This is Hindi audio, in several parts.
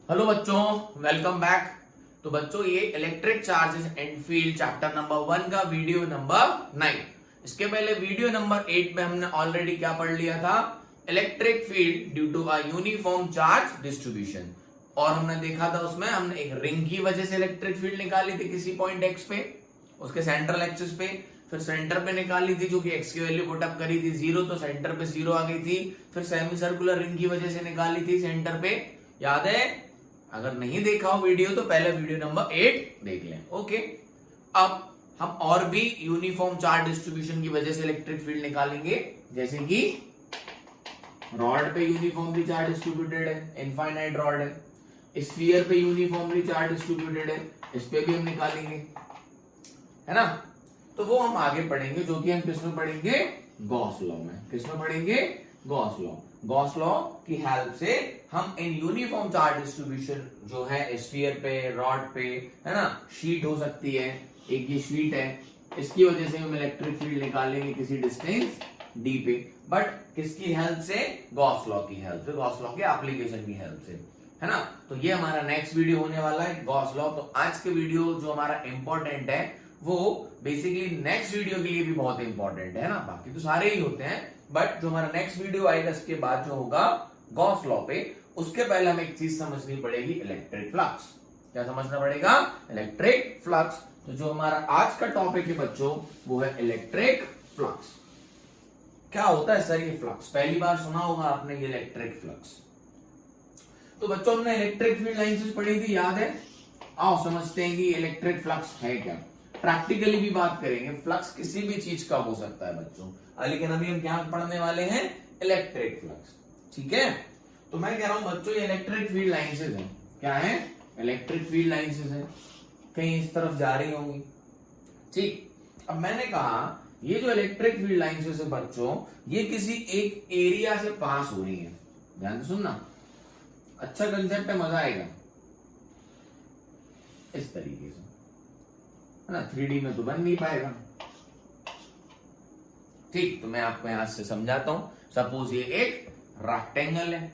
हेलो बच्चों, वेलकम बैक। तो बच्चों ये electric charges and field chapter number 1 का वीडियो नंबर 9। इसके पहले वीडियो नंबर 8 में हमने ऑलरेडी क्या पढ़ लिया था, electric field due to a uniform charge distribution. और हमने देखा था उसमें हमने एक रिंग की वजह से इलेक्ट्रिक फील्ड निकाली थी किसी पॉइंट एक्स पे, उसके सेंट्रल एक्सिस पे। फिर सेंटर पे निकाली थी जो कि एक्स की वैल्यू पुट अप करी थी 0, तो सेंटर पे 0 आ गई थी। फिर सेमी सर्कुलर रिंग की वजह से निकाली थी सेंटर पे, याद है? अगर नहीं देखा हो वीडियो तो पहले वीडियो नंबर 8 देख लें। ओके, अब हम और भी यूनिफॉर्म चार्ज डिस्ट्रीब्यूशन की वजह से इलेक्ट्रिक फील्ड निकालेंगे, जैसे कि रॉड पे यूनिफॉर्मली चार्ज डिस्ट्रीब्यूटेड है, इनफाइनाइट रॉड है। स्फीयर पे यूनिफॉर्मली चार्ज डिस्ट्रीब्यूटेड है, इस पे भी हम निकालेंगे, है ना? तो वो हम आगे पढ़ेंगे, जो कि हम किसमें पढ़ेंगे, गॉस लॉ में। किसमें पढ़ेंगे? Gauss law. गॉस लॉ की हेल्प से हम इन यूनिफॉर्म चार्ज डिस्ट्रीब्यूशन जो है स्फीयर पे, रॉड पे, है ना, शीट हो सकती है, एक ये शीट है, इसकी वजह से हम इलेक्ट्रिक फील्ड निकालेंगे किसी डिस्टेंस डी पे, बट किसकी हेल्प से? गॉस लॉ की हेल्प से, गॉस लॉ के एप्लीकेशन की हेल्प से, है ना? तो ये हमारा नेक्स्ट वीडियो होने वाला है, गॉस लॉ। तो आज के वीडियो जो हमारा इंपॉर्टेंट है वो बेसिकली नेक्स्ट वीडियो के लिए भी बहुत इंपॉर्टेंट है ना, बाकी तो सारे ही होते हैं, बट जो हमारा नेक्स्ट वीडियो आएगा इसके बाद जो होगा गॉस लॉ पे, उसके पहले हमें एक चीज समझनी पड़ेगी, इलेक्ट्रिक फ्लक्स। क्या समझना पड़ेगा? Electric flux. तो जो हमारा आज का टॉपिक है बच्चों वो है इलेक्ट्रिक फ्लक्स। क्या होता है सर ये फ्लक्स? पहली बार सुना होगा आपने ये इलेक्ट्रिक फ्लक्स। तो बच्चों हमने इलेक्ट्रिक फील्ड लाइंस पढ़ी थी, याद है? आओ समझते हैं कि इलेक्ट्रिक फ्लक्स है क्या। प्रैक्टिकली भी बात करेंगे, फ्लक्स किसी भी चीज का हो सकता है बच्चों, लेकिन अभी हम क्या पढ़ने वाले हैं, इलेक्ट्रिक फ्लक्स। ठीक है, तो मैं कह रहा हूं बच्चों ये इलेक्ट्रिक फील्ड लाइंस है। क्या है? इलेक्ट्रिक फील्ड लाइंस है, कहीं इस तरफ जा रही होंगी। ठीक, अब मैंने कहा ये जो इलेक्ट्रिक फील्ड लाइंस है बच्चों, ये किसी एक एरिया से पास हो रही है। ध्यान से सुनना, अच्छा कंसेप्ट है, मजा आएगा। इस तरीके से, है ना, 3D में तो बन नहीं पाएगा। ठीक, तो मैं आपको यहां से समझाता हूं। सपोज ये एक रेक्टेंगल है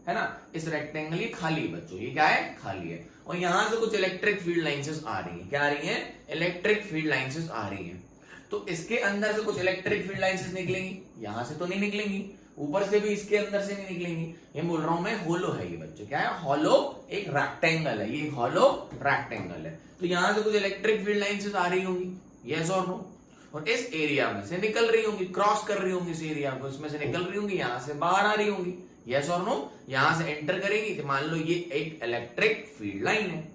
ना, इस रेक्टेंगल ये खाली है बच्चों, ये क्या है? खाली है। और यहां से कुछ इलेक्ट्रिक फील्ड लाइंसेस आ रही है। क्या आ रही है? इलेक्ट्रिक फील्ड लाइंसेस आ रही है। तो इसके अंदर से कुछ इलेक्ट्रिक फील्ड लाइंसेस निकलेंगी, यहां से तो नहीं निकलेंगी, ऊपर से भी इसके अंदर से नहीं निकलेंगी। ये बोल रहा हूं मैं, होलो है ये बच्चों। क्या है? होलो एक रेक्टेंगल है, ये होलो रेक्टेंगल है। तो यहां से कुछ इलेक्ट्रिक फील्ड लाइंसेस आ रही होंगी, यस और नो, और इस एरिया में से निकल रही होंगी, क्रॉस कर रही होंगी इस एरिया को, इसमें से निकल रही होंगी, यहां से बाहर आ रही होंगी, यस और नो। यहां से एंटर करेगी तो मान लो ये एक इलेक्ट्रिक फील्ड लाइन है,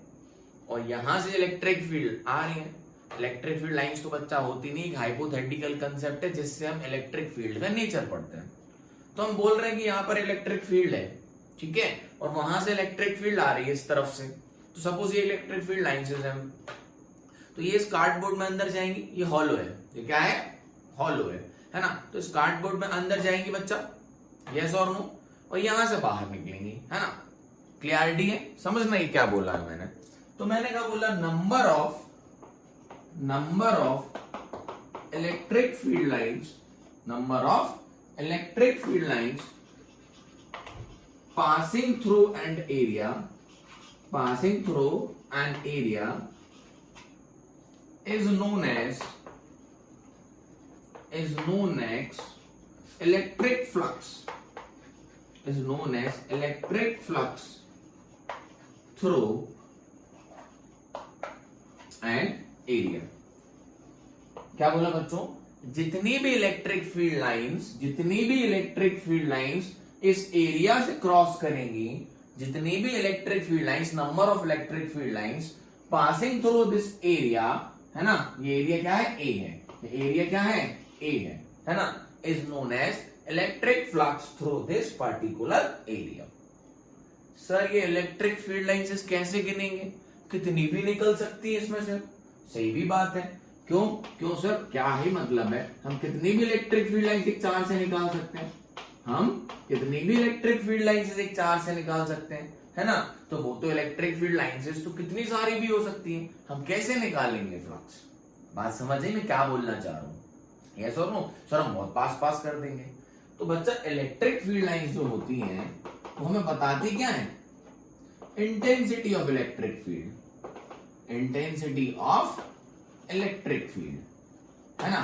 और यहां से इलेक्ट्रिक फील्ड आ रही है। इलेक्ट्रिक फील्ड लाइंस तो बच्चा होती नहीं, हाइपोथेटिकल कंसेप्ट है जिससे हम इलेक्ट्रिक फील्ड का नेचर पढ़ते हैं। तो हम बोल रहे हैं कि यहां पर इलेक्ट्रिक फील्ड है, ठीक है, और वहां से इलेक्ट्रिक फील्ड आ रही है इस तरफ से। तो सपोज ये इलेक्ट्रिक फील्ड लाइंस है, तो ये इस कार्डबोर्ड में अंदर जाएंगी, ये हॉलो है, ये क्या है? हॉलो है ना? तो इस कार्डबोर्ड में अंदर जाएंगी बच्चा, यस और नो, और यहां से बाहर निकलेंगी, है ना? क्लियरिटी है? समझना ही क्या बोला है मैंने। तो मैंने क्या बोला, number of electric field lines, number of electric field lines passing through an area is known as electric flux, through an area। क्या बोला बच्चों? जितनी भी इलेक्ट्रिक फील्ड लाइंस इस एरिया से क्रॉस करेंगी, जितनी भी electric field lines, number of electric field lines passing through this area, है ना, ये एरिया क्या है? ए है। ये एरिया क्या है? ए है ना, is known as electric flux through this particular area. Sir ये इलेक्ट्रिक फील्ड लाइंस कैसे गिनेंगे? कितनी भी निकल सकती है इसमें से। सही भी बात है, क्यों सर, क्या ही मतलब है? हम कितनी भी इलेक्ट्रिक फील्ड लाइंस एक चार्ज से निकाल सकते हैं, हम कितनी भी इलेक्ट्रिक फील्ड लाइंस एक चार्ज से निकाल सकते हैं, है ना? तो वो तो इलेक्ट्रिक फील्ड लाइंस तो कितनी सारी भी हो सकती हैं, हम कैसे निकालेंगे फ्लक्स? बात समझे मैं क्या बोलना चाह रहा हूं? यस और नो? सर हम बहुत पास कर देंगे। तो बच्चा इलेक्ट्रिक फील्ड लाइंस जो होती हैं वो हमें बताती क्या है intensity of electric field, intensity of electric field, है ना,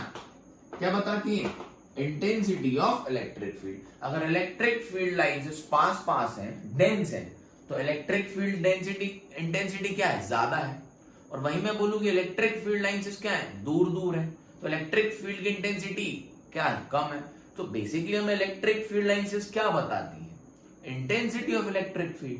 क्या बताती है? Intensity of electric field. अगर इलेक्ट्रिक फील्ड लाइंस पास पास है, डेंस है, तो इलेक्ट्रिक फील्ड डेंसिटी इंटेंसिटी क्या है? ज्यादा है। और वहीं मैं बोलूं कि इलेक्ट्रिक फील्ड लाइंस क्या है? दूर दूर है, तो इलेक्ट्रिक फील्ड की इंटेंसिटी क्या है? कम है। तो बेसिकली हमें इलेक्ट्रिक फील्ड लाइंस क्या बताती है? Intensity of electric field.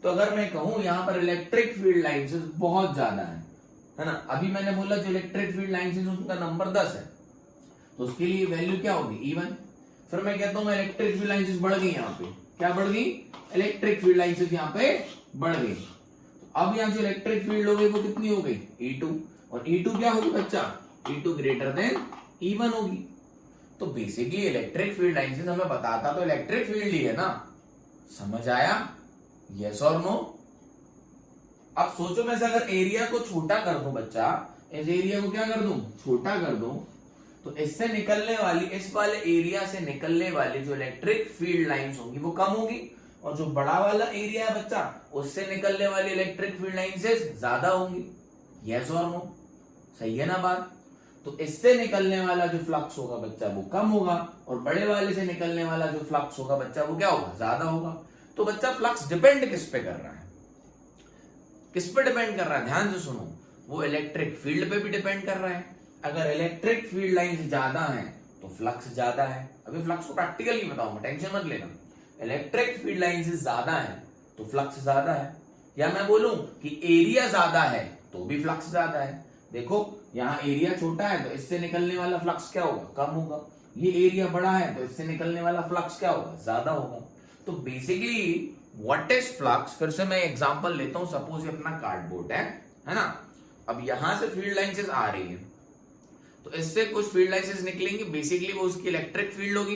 तो अगर मैं कहूं यहां पर इलेक्ट्रिक फील्ड लाइंस बहुत ज्यादा है ना, अभी मैंने बोला जो इलेक्ट्रिक फील्ड लाइंस उनका नंबर 10 है, तो उसके लिए वैल्यू क्या होगी? E1। फिर मैं कहता हूं इलेक्ट्रिक फील्ड लाइंस बढ़ गई, यहाँ पे क्या बढ़ गई? इलेक्ट्रिक फील्ड लाइंस यहाँ पे बढ़ गई। अब यहाँ जो इलेक्ट्रिक फील्ड हो गई वो कितनी हो गई? E2। और E2 क्या होगी बच्चा? E2 ग्रेटर देन E1 होगी। तो बेसिकली इलेक्ट्रिक फील्ड लाइंस हमें बताता तो इलेक्ट्रिक फील्ड ही है ना। समझ आया? यस और नो? अब सोचो मैं से अगर एरिया को छोटा कर दूं बच्चा, इस एरिया को क्या कर दूं? छोटा कर दूं, तो इससे निकलने वाली, इस वाले एरिया से निकलने वाली जो इलेक्ट्रिक फील्ड लाइंस होंगी वो कम होगी, और जो बड़ा वाला एरिया है बच्चा उससे निकलने वाली इलेक्ट्रिक फील्ड लाइंस ज्यादा होंगी। यस और नो? सही है ना बात? तो इससे निकलने वाला जो फ्लक्स होगा बच्चा वो कम होगा, और बड़े वाले से निकलने वाला जो फ्लक्स होगा बच्चा वो क्या होगा? ज्यादा होगा। तो बच्चा फ्लक्स डिपेंड किस पे कर रहा है? किस पे डिपेंड कर रहा है? ध्यान से सुनो, वो इलेक्ट्रिक फील्ड पे भी डिपेंड कर रहा है। अगर इलेक्ट्रिक फील्ड लाइंस ज्यादा हैं तो फ्लक्स ज्यादा है। अभी फ्लक्स को प्रैक्टिकली बताऊंगा, टेंशन मत लेना। इलेक्ट्रिक फील्ड लाइंस ज्यादा है तो फ्लक्स ज्यादा है, या मैं बोलूं कि एरिया ज्यादा है तो भी फ्लक्स ज्यादा है। देखो यहाँ एरिया छोटा है तो इससे निकलने वाला फ्लक्स क्या होगा? कम होगा। ये एरिया बड़ा है तो इससे निकलने वाला फ्लक्स क्या होगा? ज्यादा होगा। तो बेसिकली व्हाट इज फ्लक्स? फिर से मैं एग्जांपल लेता हूं, सपोज ये अपना कार्डबोर्ड है ना। अब यहां से फील्ड लाइंस आ रही है, तो इससे कुछ फील्ड लाइंस निकलेंगी, बेसिकली वो उसकी इलेक्ट्रिक फील्ड होगी।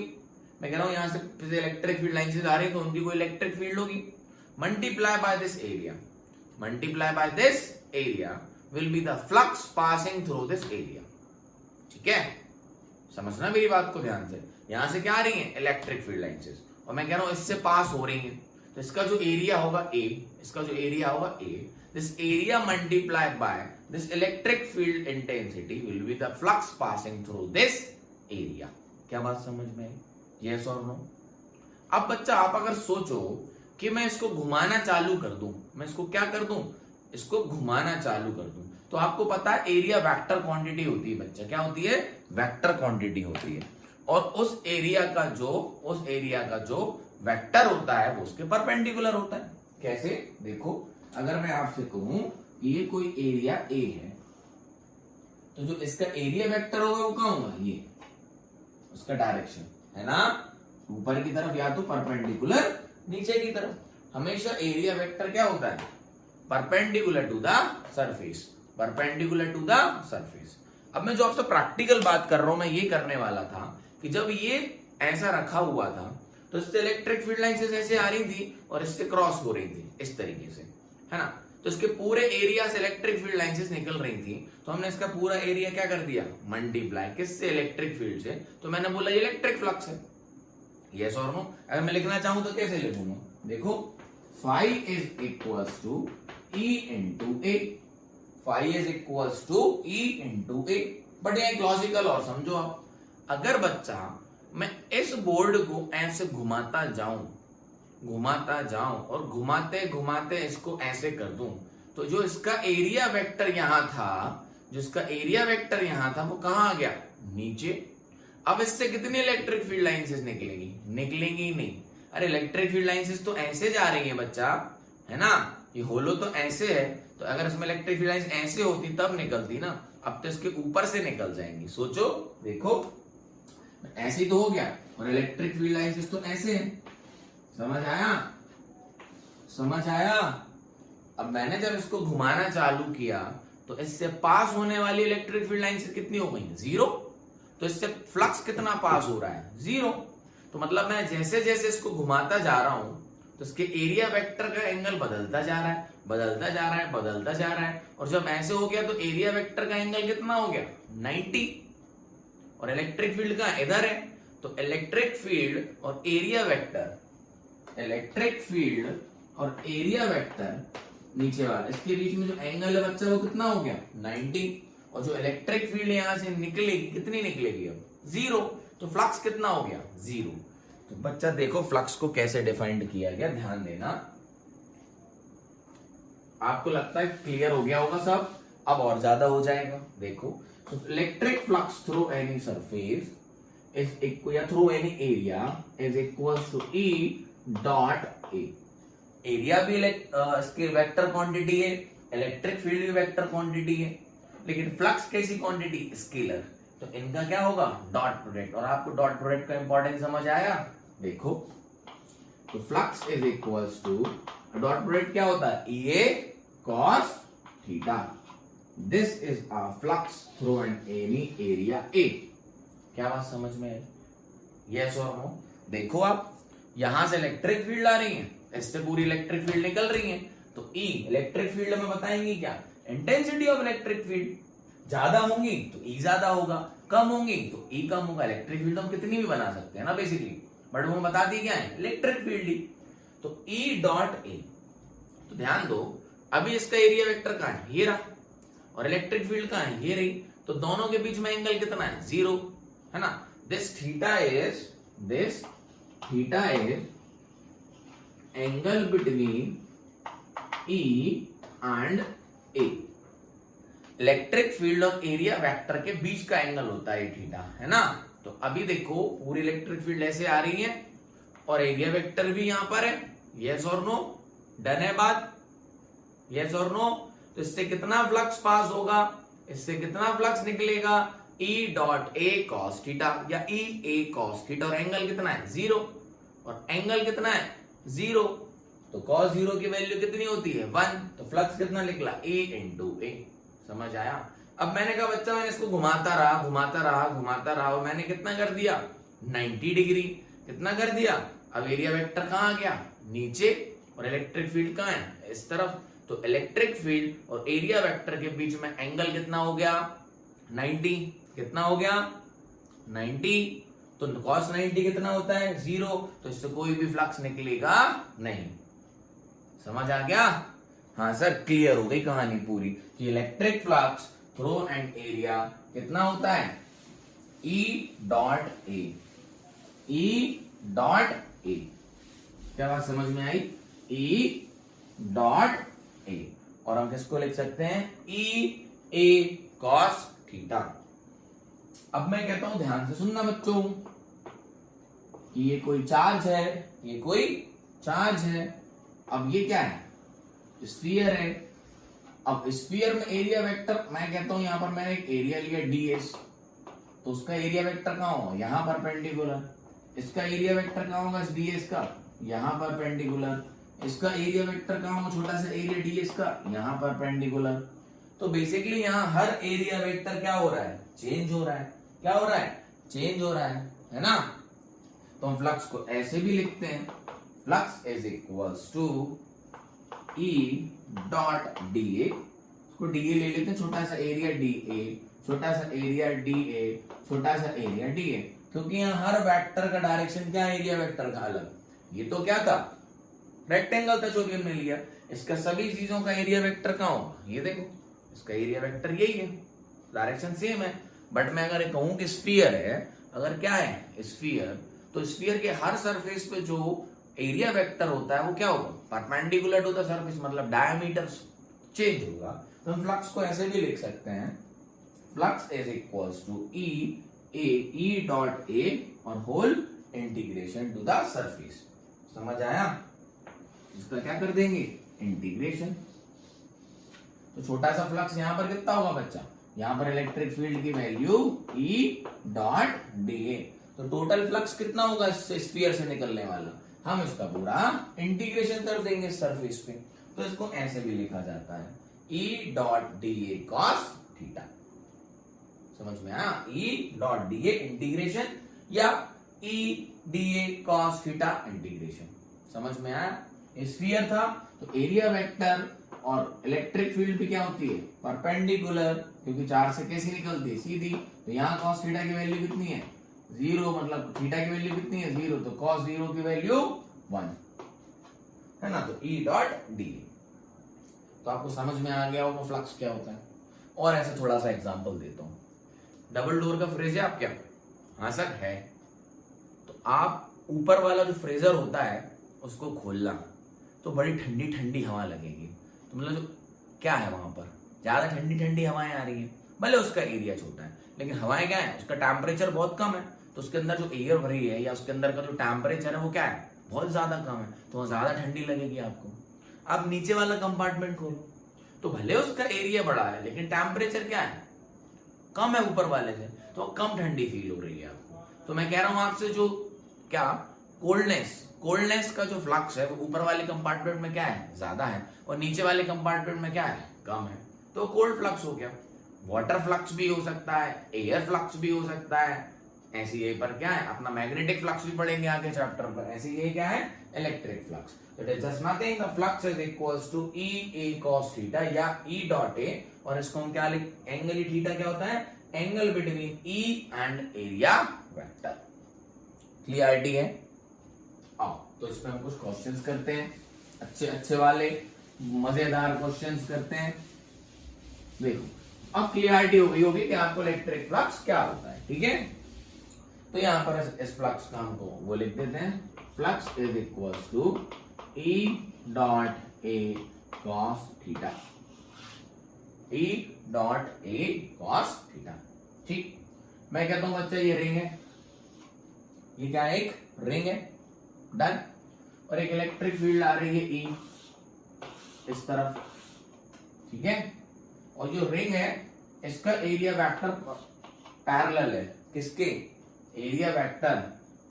मैं कह रहा हूं यहां से इलेक्ट्रिक फील्ड लाइंस आ रही है तो उनकी कोई इलेक्ट्रिक फील्ड होगी। Multiply by this area, multiply by this area will be the flux passing through this area. ठीक है, समझना मेरी बात को ध्यान से। यहां से क्या आ रही है? इलेक्ट्रिक फील्ड लाइंस, और मैं कह रहा हूं इससे पास हो रही है, तो इसका जो एरिया होगा A, इसका जो एरिया होगा A, this area multiplied by this electric field intensity will be the flux passing through this area। क्या बात समझ में आई? yes और no? अब बच्चा आप अगर सोचो कि मैं इसको घुमाना चालू कर दूं, मैं इसको क्या कर दूं? इसको घुमाना चालू कर दूं, तो आपको पता है एरिया वेक्टर क्वांटिटी होती है बच्चा। क्या होती है? वेक्टर क्वांटिटी होती है। और उस एरिया का जो वेक्टर होता है वो उसके परपेंडिकुलर होता है। कैसे? देखो, अगर मैं आपसे कहूं ये कोई एरिया A है, तो जो इसका एरिया वेक्टर होगा वो कहां होगा? ये उसका डायरेक्शन है ना, ऊपर की तरफ या तो परपेंडिकुलर नीचे की तरफ। हमेशा एरिया वेक्टर क्या होता है? Perpendicular to the surface, perpendicular to the surface. अब मैं जो आपसे प्रैक्टिकल बात कर रहा हूं, मैं ये करने वाला था कि जब ये ऐसा रखा हुआ था तो इससे इलेक्ट्रिक फील्ड लाइंस ऐसे आ रही थी और इससे क्रॉस हो रही थी इस तरीके से, है ना। तो इसके पूरे एरिया से इलेक्ट्रिक फील्ड लाइंस निकल रही थी, तो हमने इसका पूरा एरिया क्या कर दिया? मल्टीप्लाई किससे? इलेक्ट्रिक फील्ड से। तो मैंने बोला ये इलेक्ट्रिक फ्लक्स है। यस और नो? अगर मैं लिखना चाहूं तो कैसे लिखूंगा? देखो, phi is equals to E into A, phi is equals to E into A. But ये लॉजिकल और समझो आप, अगर बच्चा मैं इस बोर्ड को ऐसे घुमाता जाऊं और घुमाते घुमाते इसको ऐसे कर दूं, तो जो इसका एरिया वेक्टर यहां था, वो कहां आ गया? नीचे। अब इससे कितनी इलेक्ट्रिक फील्ड लाइंस निकलेंगी ही नहीं। अरे इलेक्ट्रिक फील्ड लाइंस तो ऐसे जा रही है बच्चा, है ना, ये होलो तो ऐसे है, तो अगर इसमें इलेक्ट्रिक फील्ड लाइंस ऐसे होती तब निकलती ना, अब तो इसके ऊपर से निकल जाएंगी। सोचो, देखो ऐसे ही तो हो गया, और इलेक्ट्रिक फील्ड लाइंस तो ऐसे हैं। समझ आया? अब मैंने जब इसको घुमाना चालू किया तो इससे पास होने वाली इलेक्ट्रिक फील्ड लाइंस कितनी हो गई? 0। तो इससे फ्लक्स कितना पास हो रहा है? 0। तो मतलब मैं जैसे जैसे इसको घुमाता जा रहा हूं तो इसके एरिया वेक्टर का एंगल बदलता जा रहा है, और जब ऐसे हो गया तो एरिया वेक्टर का एंगल कितना हो गया? 90। और इलेक्ट्रिक फील्ड का इधर है, तो इलेक्ट्रिक फील्ड और एरिया वेक्टर, इलेक्ट्रिक फील्ड और एरिया वेक्टर नीचे वाला, इसके बीच में जो एंगल है बच्चा वो कितना हो गया 90, और जो इलेक्ट्रिक फील्ड यहां से निकलेगी कितनी निकलेगी अब 0, तो फ्लक्स कितना हो गया 0। तो बच्चा देखो फ्लक्स को कैसे डिफाइंड किया गया, ध्यान देना। आपको लगता है क्लियर हो गया होगा सब, अब और ज्यादा हो जाएगा। देखो electric flux through any surface is equal through any area is equals to E dot A। Area भी इसकी वेक्टर क्वांटिटी है, इलेक्ट्रिक फील्ड भी वेक्टर क्वांटिटी है, लेकिन फ्लक्स कैसी क्वांटिटी स्केलर, तो इनका क्या होगा डॉट प्रोडक्ट। और आपको डॉट प्रोडक्ट का इंपॉर्टेंस समझ आया। देखो तो flux is equals to dot product क्या होता है EA cos theta. This is a flux through an any area A। क्या बात समझ में है? यस और नो? देखो आप यहां से इलेक्ट्रिक फील्ड आ रही है, इससे पूरी इलेक्ट्रिक फील्ड निकल रही है, तो ई इलेक्ट्रिक फील्ड में बताएंगे क्या इंटेंसिटी ऑफ इलेक्ट्रिक फील्ड। ज्यादा होंगी तो ई ज्यादा होगा, कम होंगी तो ई कम होगा। इलेक्ट्रिक फील्ड हम कितनी भी बना सकते हैं ना बेसिकली, बट वो बता दी क्या है इलेक्ट्रिक फील्ड ही। तो ई डॉट ए, तो ध्यान दो अभी इसका एरिया वेक्टर कहां है ये रहा, और इलेक्ट्रिक फील्ड कहां है ये रही, तो दोनों के बीच में एंगल कितना है 0 है ना। This theta is angle between E and A। Electric field और एरिया वेक्टर के बीच का एंगल होता है थीटा, है ना। तो अभी देखो पूरी इलेक्ट्रिक फील्ड ऐसे आ रही है और एरिया वेक्टर भी यहां पर है, यस और नो? डन है बात, यस और नो? तो इससे कितना फ्लक्स पास होगा, इससे कितना फ्लक्स निकलेगा E dot A cos theta या E A cos थीटा, और एंगल कितना है 0, और एंगल कितना है 0, तो cos 0 की वैल्यू कितनी होती है 1, तो फ्लक्स कितना निकला A इंटू A। समझ आया? अब मैंने कहा बच्चा मैंने इसको घुमाता रहा और मैंने कितना कर दिया 90 डिग्री, कितना कर दिया। अब एरिया वेक्टर कहां आ गया नीचे, और इलेक्ट्रिक फील्ड कहां है इस तरफ, तो इलेक्ट्रिक फील्ड और एरिया वेक्टर के बीच में एंगल कितना हो गया 90, कितना हो गया 90, तो cos 90 कितना होता है 0, तो इससे कोई भी फ्लक्स निकलेगा नहीं। समझ आ गया? हाँ सर क्लियर हो गई कहानी पूरी कि electric flux through an area कितना होता है E डॉट ए। क्या बात समझ में आई? E डॉट ए, और हम किसको लिख सकते हैं E A cos थीटा। अब मैं कहता हूं ध्यान से सुनना बच्चों कि ये कोई चार्ज है, ये कोई चार्ज है। अब ये क्या है स्फीयर है। अब स्फीयर में एरिया वेक्टर मैं कहता हूं यहां पर मैंने एक एरिया लिया ds, तो उसका एरिया वेक्टर कहां होगा यहां परपेंडिकुलर। इसका एरिया वेक्टर कहां होगा इस ds का यहां परपेंडिकुलर। इसका एरिया वेक्टर कहां होगा छोटा सा एरिया ds का यहां परपेंडिकुलर। तो बेसिकली यहां हर एरिया वेक्टर क्या हो रहा है चेंज हो रहा है। क्या हो रहा है चेंज हो रहा है ना। तो हम फ्लक्स को ऐसे भी लिखते हैं, flux is equals to E dot DA। इसको DA ले लेते हैं, छोटा सा एरिया DA, छोटा सा एरिया DA, छोटा सा एरिया DA, क्योंकि यहाँ हर वेक्टर का डायरेक्शन क्या है एरिया वेक्टर का अलग। ये तो क्या था रेक्टेंगल था जो कि हमने लिया, इसका सभी चीजों का एरिया वेक्टर कहाँ होगा ये देखो, इसका एरिया वेक्टर यही है, डायरेक्शन सेम है। बट मैं अगर कहूं कि स्फीयर है, अगर क्या है स्फीयर, तो स्फीयर के हर सरफेस पे जो एरिया वेक्टर होता है वो क्या होगा परपेंडिकुलर टू द सरफेस, मतलब डायमीटर चेंज होगा। तो हम फ्लक्स को ऐसे भी लिख सकते हैं, flux is equals to E dot A और whole integration to the surface. समझ आया? इसका क्या कर देंगे इंटीग्रेशन। तो छोटा सा फ्लक्स यहां पर कितना होगा बच्चा, यहां पर इलेक्ट्रिक फील्ड की वैल्यू E डॉट DA, तो टोटल फ्लक्स कितना होगा इससे स्फीयर से निकलने वाला, हम इसका पूरा इंटीग्रेशन कर देंगे सरफेस पे। तो इसको ऐसे भी लिखा जाता है E dot DA cos theta. समझ में आया? E डॉट DA इंटीग्रेशन या E DA cos theta integration. समझ में आया? स्फीयर था तो एरिया वेक्टर और इलेक्ट्रिक फील्ड भी क्या होती है परपेंडिकुलर, क्योंकि चार्ज से कैसी निकलती है सीधी। तो यहाँ cos थीटा की वैल्यू कितनी है 0, मतलब थीटा की वैल्यू कितनी है 0, तो cos 0 की वैल्यू 1। है ना, तो ई डॉट डी। तो आपको समझ में आ गया होगा फ्लक्स क्या होता है। और ऐसे थोड़ा सा एग्जांपल देता हूं। डबल डोर का फ्रिज है आप क्या? हाँ सर है। तो आप ऊपर वाला जो फ्रीजर होता है उसको खोलना, तो बड़ी ठंडी ठंडी हवा लगेगी। तो मतलब जो क्या है वहां पर, ज्यादा ठंडी ठंडी हवाएं आ रही है, भले उसका एरिया छोटा है, लेकिन हवाएं क्या है, उसका टेम्परेचर बहुत कम है, तो उसके अंदर जो एयर भरी है या उसके अंदर का जो टेम्परेचर है वो क्या है, बहुत ज्यादा कम है, तो वहां ज्यादा ठंडी लगेगी आपको। आप नीचे वाला कंपार्टमेंट खोलो, तो भले उसका एरिया बड़ा है लेकिन टेम्परेचर क्या है, कम है ऊपर वाले से, तो कम ठंडी फील हो रही है आपको। तो मैं कह रहा हूं आपसे जो क्या कोल्डनेस का जो फ्लक्स है वो ऊपर वाले कंपार्टमेंट में क्या है, ज्यादा है, और नीचे वाले कंपार्टमेंट में क्या है, कम है, तो कोल्ड फ्लक्स हो गया। वाटर फ्लक्स भी हो सकता है, एयर फ्लक्स भी हो सकता है। ऐसे ये पर क्या है, अपना मैग्नेटिक फ्लक्स भी पढ़ेंगे आगे चैप्टर पर। ऐसे ये क्या है, electric flux. It is just nothing, the flux is equals to E A cos theta या ई डॉट ए, और इसको हम क्या लिख, एंगल ई थीटा क्या होता है, angle between E and area vector. Clarity है? आओ तो इसमें हम कुछ क्वेश्चंस करते हैं, अच्छे अच्छे वाले मजेदार क्वेश्चंस करते हैं। देखो अब क्लियरिटी हो गई होगी कि आपको इलेक्ट्रिक फ्लक्स क्या होता है, ठीक है। तो यहां पर इस फ्लक्स का हमको वो लिख देते हैं, flux is equals to E dot A cos theta, E dot A cos theta. ठीक, मैं कहता हूं बच्चा ये रिंग है, ये क्या है, एक रिंग है, डन। और एक इलेक्ट्रिक फील्ड आ रही है ई इस तरफ, ठीक है। और जो रिंग है इसका एरिया वेक्टर पैरेलल है किसके, एरिया वेक्टर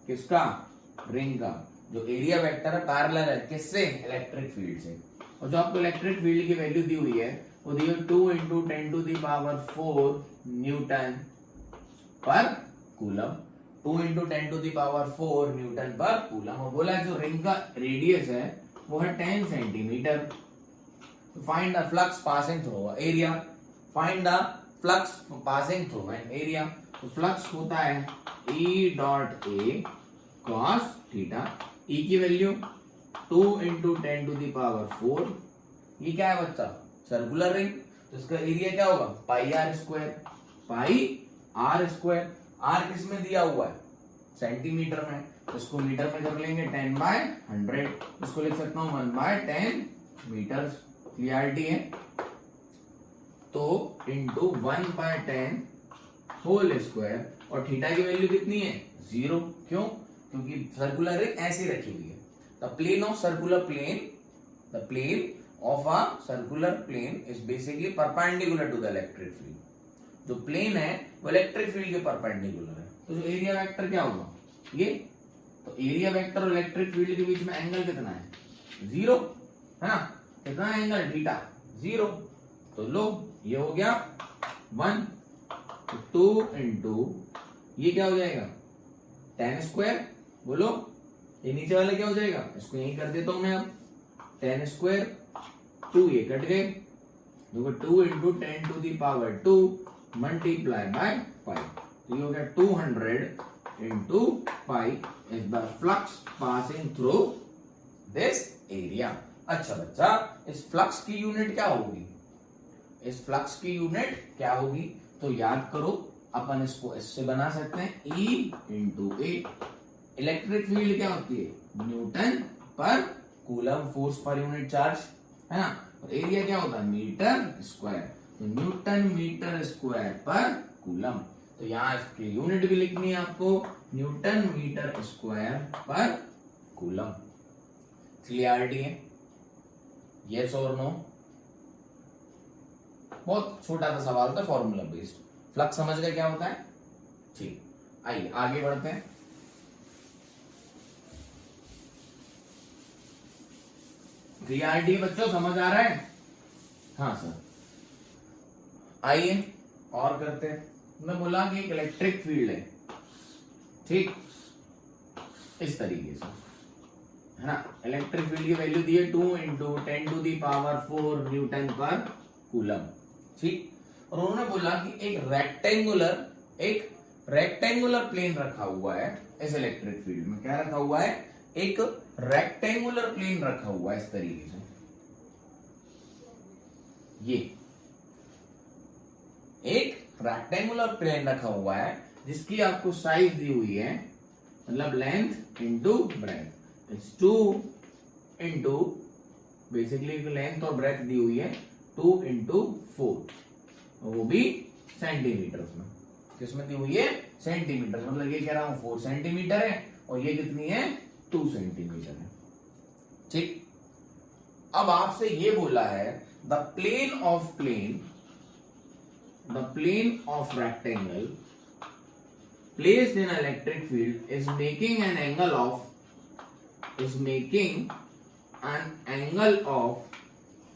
किसका, रिंग का जो एरिया वेक्टर है पैरेलल है किससे, इलेक्ट्रिक फील्ड से। और जो आपको इलेक्ट्रिक फील्ड की वैल्यू दी हुई है वो दी है 2 × 10⁴ न्यूटन पर कूलम, 2 × 10⁴ न्यूटन पर कूलम। और बोला है जो रिंग का रेडियस है वो है 10 centimetre. Find the flux passing through area, find the flux passing through an area. तो फ्लक्स होता है E dot A cos theta, E की वैल्यू 2 × 10⁴। ये क्या है बच्चा, सर्कुलर रिंग, तो इसका एरिया क्या होगा, πr², πr²। आर किस में दिया हुआ है, सेंटीमीटर में, तो इसको मीटर में कर लेंगे 10/100, इसको लिख सकता हूं 1/10 मीटर। क्लियरिटी है? तो इंटू 1/10 होल स्क्वायर, और थीटा की वैल्यू कितनी है, 0। क्यों, क्योंकि सर्कुलर रिंग ऐसी रखी हुई है। The plane of circular plane, the plane of a circular plane is basically perpendicular to the electric field. जो प्लेन है वो इलेक्ट्रिक फील्ड के परपेंडिकुलर है। तो जो एरिया वेक्टर क्या होगा, ये, तो एरिया वेक्टर और इलेक्ट्रिक फील्ड के बीच में एंगल कितना है, 0 है ना, कितना एंगल, थीटा, 0। तो लो ये हो गया 1, 2 × ये क्या हो जाएगा 10², बोलो ये नीचे वाला क्या हो जाएगा, इसको यही कर देता हूं मैं अब, 10², 2 ये कट गए, 2 × 10⁻² मल्टीप्लाई बाय पाई, तो ये हो गया 200 × pi is the flux passing through this area. अच्छा बच्चा, इस फ्लक्स की यूनिट क्या होगी, इस फ्लक्स की यूनिट क्या होगी, तो याद करो अपन इसको इससे बना सकते हैं, E × A। इलेक्ट्रिक फील्ड क्या होती है, न्यूटन पर coulomb force per unit charge, है ना। और एरिया क्या होता है, मीटर स्क्वायर, तो न्यूटन मीटर स्क्वायर पर कूलम। तो यहाँ इसकी यूनिट भी लिखनी है आपको, न्यूटन मीटर स्क्वायर पर कूलम। क्लियरिटी है? यस और नो? बहुत छोटा सा सवाल था, फॉर्मूला बेस्ड। फ्लक्स समझ गए क्या होता है? ठीक, आइए आगे बढ़ते हैं। क्लियरिटी बच्चों, समझ आ रहा है? हाँ सर, आइए और करते हैं। मैं बोला कि एक इलेक्ट्रिक फील्ड है, ठीक, इस तरीके से, है ना। इलेक्ट्रिक फील्ड की वैल्यू दी है 2 × 10⁴ न्यूटन पर कूलम, ठीक। और उन्होंने बोला कि एक रेक्टेंगुलर प्लेन रखा हुआ है इस इलेक्ट्रिक फील्ड में। क्या रखा हुआ है, एक रेक्टेंगुलर प्लेन रखा हुआ है इस तरीके से, ये एक रेक्टेंगुलर प्लेन रखा हुआ है जिसकी आपको साइज दी हुई है, मतलब length into breadth, it's 2 into basically length और ब्रेथ दी हुई है 2 इंटू 4, वो भी सेंटीमीटर में, किसमें दी हुई है सेंटीमीटर, मतलब ये कह रहा हूं 4 सेंटीमीटर है और ये कितनी है 2 सेंटीमीटर है। ठीक, अब आपसे ये बोला है the plane of rectangle placed in electric field is making an angle of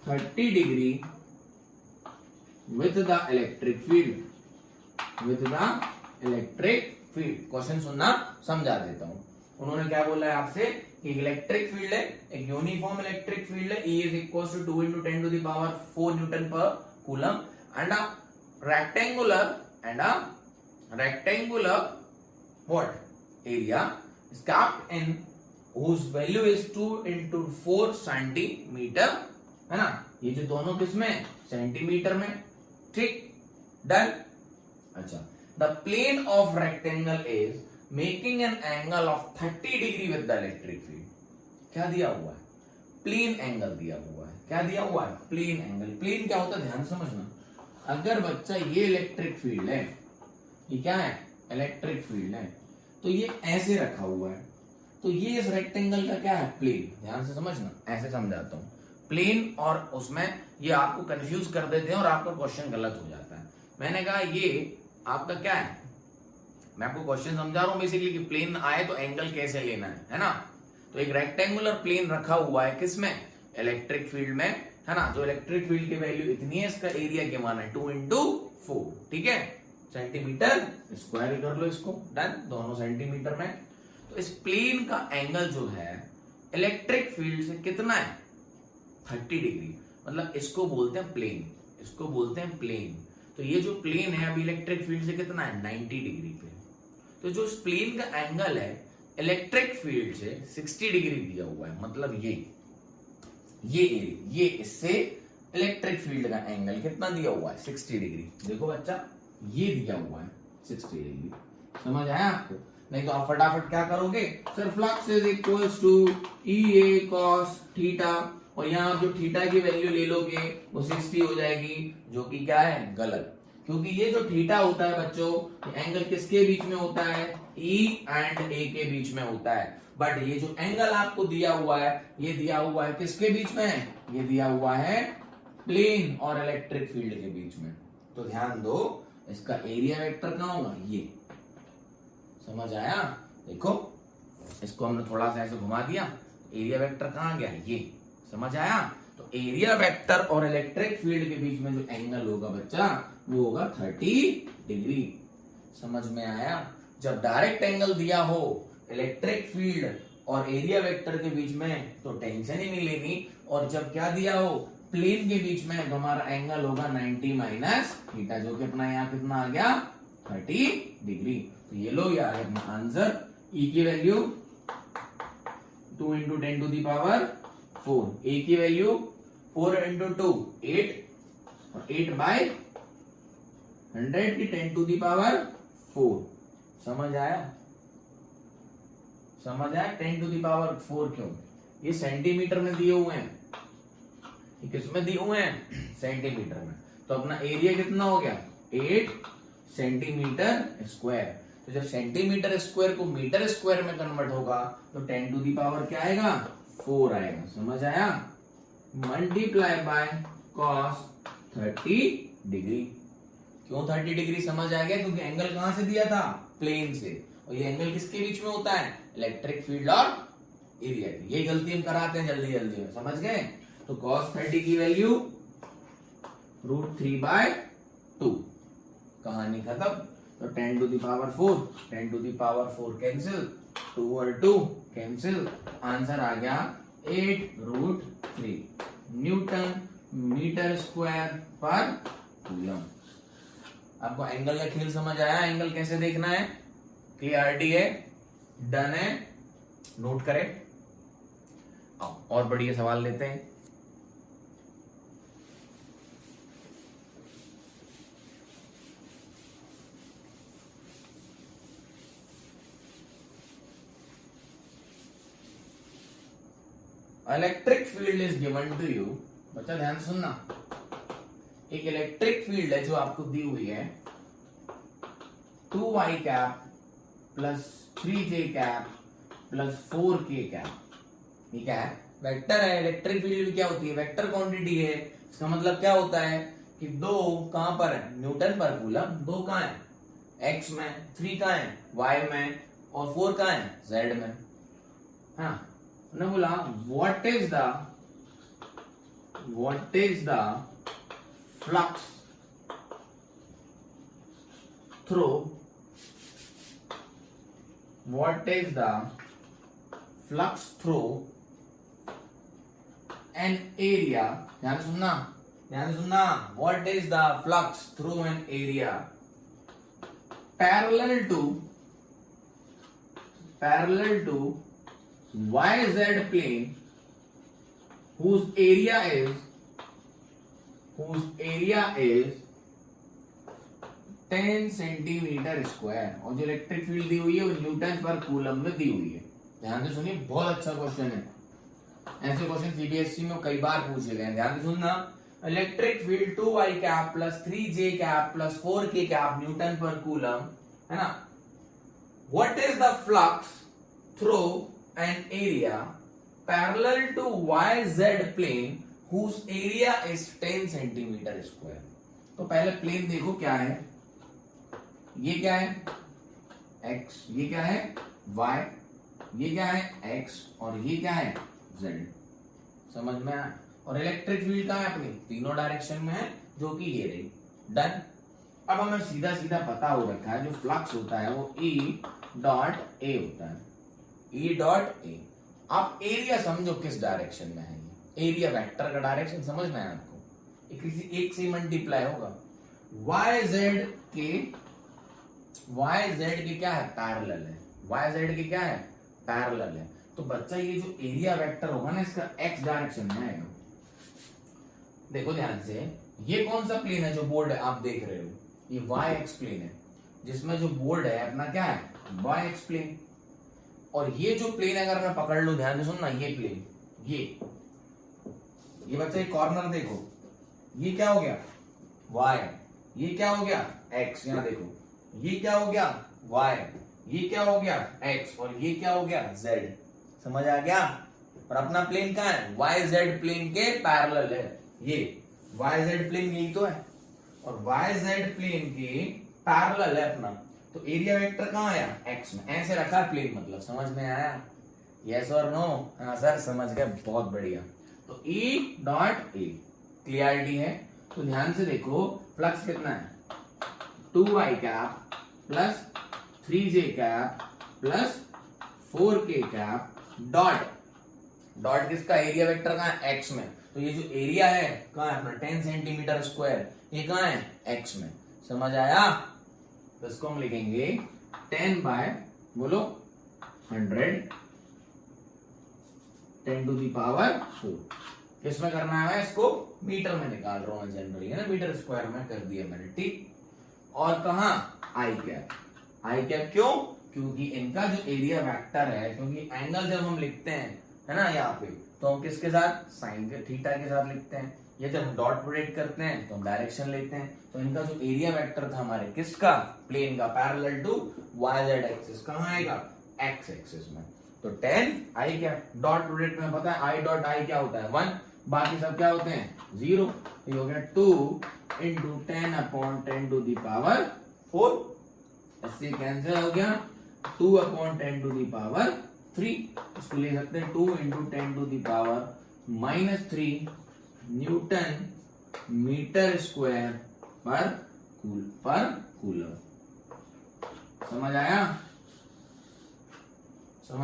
30 degree with the electric field, question सुनना, समझा देता हूं। उन्होंने क्या बोला है आपसे कि इलेक्ट्रिक फील्ड है, एक यूनिफॉर्म इलेक्ट्रिक फील्ड है, E is equals to 2 into 10 to the power 4 Newton per coulomb, and a rectangular what area is capped in whose value is 2 into 4 centimeter, है ना, ये जो दोनों किसमें सेंटीमीटर में। ठीक, डन। अच्छा, the plane of rectangle is making an angle of 30 degree with the electric field. क्या दिया हुआ है, प्लेन एंगल दिया हुआ है। क्या दिया हुआ है, प्लेन एंगल। प्लेन क्या होता है, ध्यान समझना, अगर बच्चा ये इलेक्ट्रिक फील्ड है, ये क्या है इलेक्ट्रिक फील्ड है, तो ये ऐसे रखा हुआ है, तो ये इस रेक्टेंगल का क्या है प्लेन। ध्यान से समझना, ऐसे समझाता हूं, प्लेन और उसमें ये आपको कंफ्यूज कर देते हैं और आपका क्वेश्चन गलत हो जाता है। मैंने कहा ये आपका क्या है, मैं आपको क्वेश्चन समझा रहा हूं बेसिकली कि प्लेन आए तो एंगल कैसे लेना है ना। तो एक रेक्टेंगुलर प्लेन रखा हुआ है किसमें, इलेक्ट्रिक फील्ड में, है ना। जो इलेक्ट्रिक फील्ड की वैल्यू इतनी है, इसका एरिया क्या माना है 2 into 4, ठीक है, सेंटीमीटर स्क्वायर कर लो इसको, डन, दोनों सेंटीमीटर में। तो इस प्लेन का एंगल जो है इलेक्ट्रिक फील्ड से कितना है 30 डिग्री, मतलब इसको बोलते हैं प्लेन, इसको बोलते हैं प्लेन। तो ये जो प्लेन है अभी इलेक्ट्रिक फील्ड से कितना है 90 डिग्री पे। तो जो इस प्लेन का एंगल है इलेक्ट्रिक फील्ड से 60 डिग्री दिया हुआ है, मतलब ये इससे इलेक्ट्रिक फील्ड का एंगल कितना दिया हुआ है 60 डिग्री। देखो बच्चा, ये दिया हुआ है 60 डिग्री, समझ आया आपको। नहीं तो आप फटाफट क्या करोगे, sir flux is equals to EA cos theta, और यहाँ जो थीटा की वैल्यू ले लोगे वो 60 हो जाएगी, जो कि क्या है गलत, क्योंकि ये जो थीटा होता है बच्चों, एंगल किसके बीच में होता है, E एंड A के बीच में होता है। बट ये जो एंगल आपको दिया हुआ है, ये दिया हुआ है किसके बीच में है, ये दिया हुआ है प्लेन और इलेक्ट्रिक फील्ड के बीच में। तो ध्यान दो, इसका एरिया वेक्टर कहाँ होगा, ये, समझ आया। देखो इसको हमने थोड़ा सा ऐसे घुमा दिया, एरिया वेक्टर कहाँ गया, ये, समझ आया। तो एरिया वेक्टर और इलेक्ट्रिक फील्ड के बीच में जो एंगल होगा बच्चा, वो होगा 30 डिग्री, समझ में आया। जब डायरेक्ट एंगल दिया हो इलेक्ट्रिक फील्ड और एरिया वेक्टर के बीच में तो टेंशन ही नहीं लेनी, और जब क्या दिया हो प्लेन के बीच में, तो हमारा एंगल होगा 90 माइनस थीटा, जो कि अपना यहाँ कितना आ गया 30 डिग्री। तो ये लो यार अपना आंसर, E की value 2 into 10 to the power 4, A की वैल्यू 4 into 2 8, और 8 by 100 की 10 to the power 4, समझ आया, समझ आया। 10 to the power 4 क्यों, ये सेंटीमीटर में दिए हुए हैं, ये किसमें दिए हुए हैं सेंटीमीटर में। तो अपना एरिया कितना हो गया 8 सेंटीमीटर स्क्वायर। तो जब सेंटीमीटर स्क्वायर को मीटर स्क्वायर में कन्वर्ट होगा तो 10 टू दी पावर क्या आएगा 4 आएगा, समझ आया। Multiply by cos 30 degree. क्यों 30 डिग्री समझ आ गया, क्योंकि एंगल कहां से दिया था प्लेन से, और ये एंगल किसके बीच में होता है इलेक्ट्रिक फील्ड और एरिया की। ये गलती हम कराते हैं जल्दी जल्दी में, समझ गए। तो cos 30 की वैल्यू √3/2, कहानी खत्म। तो 10 to the power 4, 10 to the power 4 cancel, 2 और 2 कैंसिल, आंसर आ गया 8√3 न्यूटन मीटर स्क्वायर पर कूलम। आपको एंगल का खेल समझ आया, एंगल कैसे देखना है, क्लियरिटी है, डन है, नोट करें। आओ और बढ़िया सवाल लेते हैं। Electric field is given to you. बच्चा ध्यान सुनना, एक इलेक्ट्रिक फील्ड है जो आपको दी हुई है 2y cap plus 3j cap plus 4k cap. ये क्या है? वेक्टर है। इलेक्ट्रिक फील्ड क्या होती है? वेक्टर क्वांटिटी है। इसका मतलब क्या होता है कि दो कहां पर है? न्यूटन पर कूलम। दो कहां है? x में, 3 कहां है? y में, और 4 कहां है? z में। हाँ, उन्होंने बोला what is the flux through an area. ध्यान सुनना, what is the flux through an area parallel to YZ plane whose area is 10 centimetre square. और जो इलेक्ट्रिक फील्ड दी हुई है वो न्यूटन पर कूलम में दी हुई है। ध्यान से सुनिए, बहुत अच्छा क्वेश्चन है। ऐसे क्वेश्चन सीबीएसई में कई बार पूछे गए हैं। ध्यान से सुनना, electric field 2y cap plus 3j cap plus 4k cap Newton पर कूलम, है ना। What is the flux through an area parallel to YZ plane whose area is 10 centimetre square. तो पहले प्लेन देखो क्या है। ये क्या है? x। ये क्या है? y। ये क्या है? x। और ये क्या है? z। समझ में आया? और इलेक्ट्रिक फील्ड कहां है? अपनी तीनों डायरेक्शन में है, जो कि ये रही। डन। अब हमें सीधा सीधा पता हो रखा है जो फ्लक्स होता है वो E डॉट ए होता है। E dot A. आप एरिया समझो किस डायरेक्शन में है। ये एरिया वेक्टर का डायरेक्शन समझना है आपको। किसी एक से मल्टीप्लाई होगा। YZ के क्या है? पैरेलल है। YZ के क्या है? पैरेलल है। तो बच्चा ये जो एरिया वेक्टर होगा ना, इसका x डायरेक्शन में आएगा। देखो ध्यान से, ये कौन सा प्लेन है जो बोर्ड है आप देख रहे हो? ये YX प्लेन है, जिसमें जो बोर्ड है अपना क्या है? YX plane. और ये जो प्लेन अगर मैं पकड़ लूं, ध्यान से सुनना, ये प्लेन, ये बच्चा एक कॉर्नर देखो, ये क्या हो गया? y। ये क्या हो गया? x। यहां देखो, ये क्या हो गया? y। ये क्या हो गया? x। और ये क्या हो गया? z। समझ आ गया? और अपना प्लेन कहां है? YZ प्लेन के पैरेलल है। ये YZ प्लेन यही तो है, और YZ प्लेन के पैरेलल है अपना। तो एरिया वेक्टर कहां आया? x में। ऐसे रखा प्लेन, मतलब समझ में आया? यस और नो? हाँ सर समझ गए, बहुत बढ़िया। तो E डॉट ए क्लियरिटी है। तो ध्यान से देखो, फ्लक्स कितना है? 2y cap plus 3j cap plus 4k cap dot किसका? एरिया वेक्टर कहां है? x में। तो ये जो एरिया है कहां है अपना? 10 सेंटीमीटर स्क्वायर। ये कहां है? x में। समझ आया? तो इसको हम लिखेंगे 10 बाय, बोलो 100, 10 टू दी पावर 4। किसमें करना है? इसको मीटर में निकाल रहा हूं जनरली, है ना। मीटर स्क्वायर में कर दिया मैंने, ठीक। और कहा? आई कैप क्यों? क्योंकि इनका जो एरिया वेक्टर है, क्योंकि एंगल जब हम लिखते हैं, है ना, यहाँ पे, तो हम किसके साथ? साइन के, थीटा के साथ लिखते हैं। ये जब डॉट प्रोडक्ट करते हैं तो हम डायरेक्शन लेते हैं। तो इनका जो एरिया वेक्टर था हमारे किसका? प्लेन का, पैरेलल टू YZ एक्सिस। कहां आएगा? x एक्सिस में। तो 10 आई क्या? डॉट प्रोडक्ट में पता है आई डॉट आई क्या होता है? 1। बाकी सब क्या होते हैं? 0। ये हो गया 2 into 10 upon 10 to the power 4। इससे कैंसिल हो गया 2 अपॉन 10 टू दी पावर 3। इसको ले सकते हैं 2 into 10 to the power -3 newton metre square पर कूलम। समझ